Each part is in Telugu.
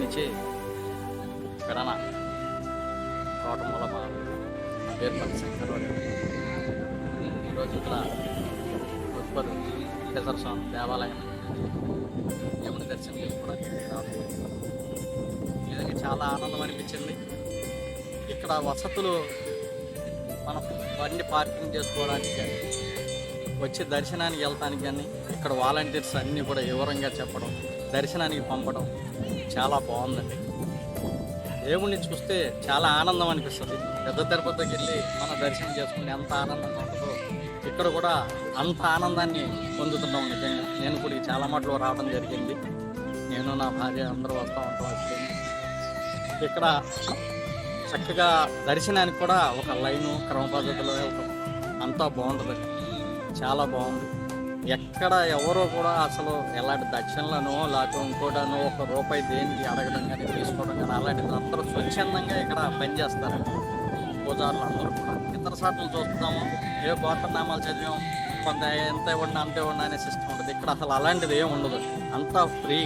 నుంచి పెడన తోటమూల మా పేరుపల్లి శంకరరావు ఈరోజు ఇక్కడ ఉత్పత్తి కేసర స్వామి దేవాలయం యముని దర్శనం చేసుకోవడానికి రావడం నిజంగా చాలా ఆనందం అనిపించింది. ఇక్కడ వసతులు మనం బండి పార్కింగ్ చేసుకోవడానికి కానీ వచ్చి దర్శనానికి వెళ్తానికి కానీ ఇక్కడ వాలంటీర్స్ అన్నీ కూడా వివరంగా చెప్పడం, దర్శనానికి పంపడం చాలా బాగుందండి. దేవుణ్ణి చూస్తే చాలా ఆనందం అనిపిస్తుంది. పెద్ద తిరుపతికి వెళ్ళి మన దర్శనం చేసుకుని ఎంత ఆనందంగా ఉంటుందో ఇక్కడ కూడా అంత ఆనందాన్ని పొందుతున్నాం. నిజంగా నేను ఇప్పుడు చాలా మట్లు రావడం జరిగింది. నేను నా భార్య అందరూ వస్తూ ఉంటాం. ఇక్కడ చక్కగా దర్శనానికి కూడా ఒక లైను క్రమ పద్ధతిలో అంతా బాగుంటుంది. చాలా బాగుంది. ఎక్కడ ఎవరో కూడా అసలు ఎలాంటి దక్షిణలను లేకపోతే ఇంకోటనో ₹1 దేనికి అడగడం కానీ తీసుకోవడం కానీ అలాంటిది అందరూ స్వచ్ఛందంగా ఇక్కడ పనిచేస్తారండి. పూజారులు అందరూ కూడా ఇతర సార్లు చూస్తున్నాము, ఏ గోత్రనామాలు చదివాం, కొంత ఎంత ఇవ్వండి అంతే ఇవ్వండి అనే సిస్టమ్ ఉంటుంది. ఇక్కడ అసలు అలాంటిది ఏమి ఉండదు, అంతా ఫ్రీ.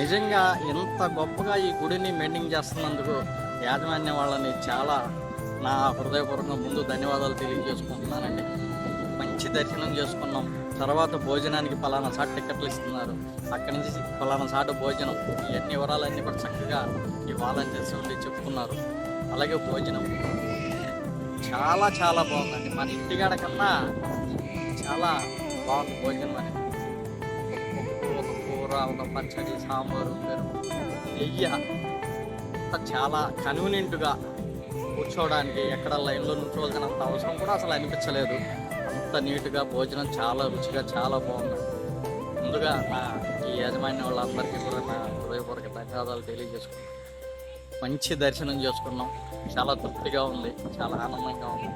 నిజంగా ఇంత గొప్పగా ఈ గుడిని మెయింటైన్ చేస్తున్నందుకు యాజమాన్యం వాళ్ళని చాలా నా హృదయపూర్వకంగా ముందు ధన్యవాదాలు తెలియజేసుకుంటున్నానండి. మంచి దర్శనం చేసుకున్నాం. తర్వాత భోజనానికి పలానా సాట్ టికెట్లు ఇస్తున్నారు, అక్కడి నుంచి పలానా సాటు భోజనం, ఇవన్నీ వివరాలన్నీ కూడా చక్కగా ఈ వాలంటీర్స్ ఉండి చెప్పుకున్నారు. అలాగే భోజనం చాలా చాలా బాగుందండి. మన ఇంటికాడ కన్నా చాలా బాగుంది భోజనం అనేది. ఒక కూర, ఒక పచ్చడి, సాంబారు, పెరుగు, నెయ్యి చాలా కన్వీనియంట్గా కూర్చోవడానికి ఎక్కడ లైన్లో నుంచోవాల్సినంత అవసరం కూడా అసలు అనిపించలేదు. అంత నీట్గా భోజనం చాలా రుచిగా చాలా బాగుంది. ముందుగా నా ఈ యాజమాన్య వాళ్ళందరికీ కూడా నా హృదయపూర్వక ధన్యవాదాలు తెలియజేసుకున్నాను. మంచి దర్శనం చేసుకున్నాం. చాలా తృప్తిగా ఉంది, చాలా ఆనందంగా ఉంది.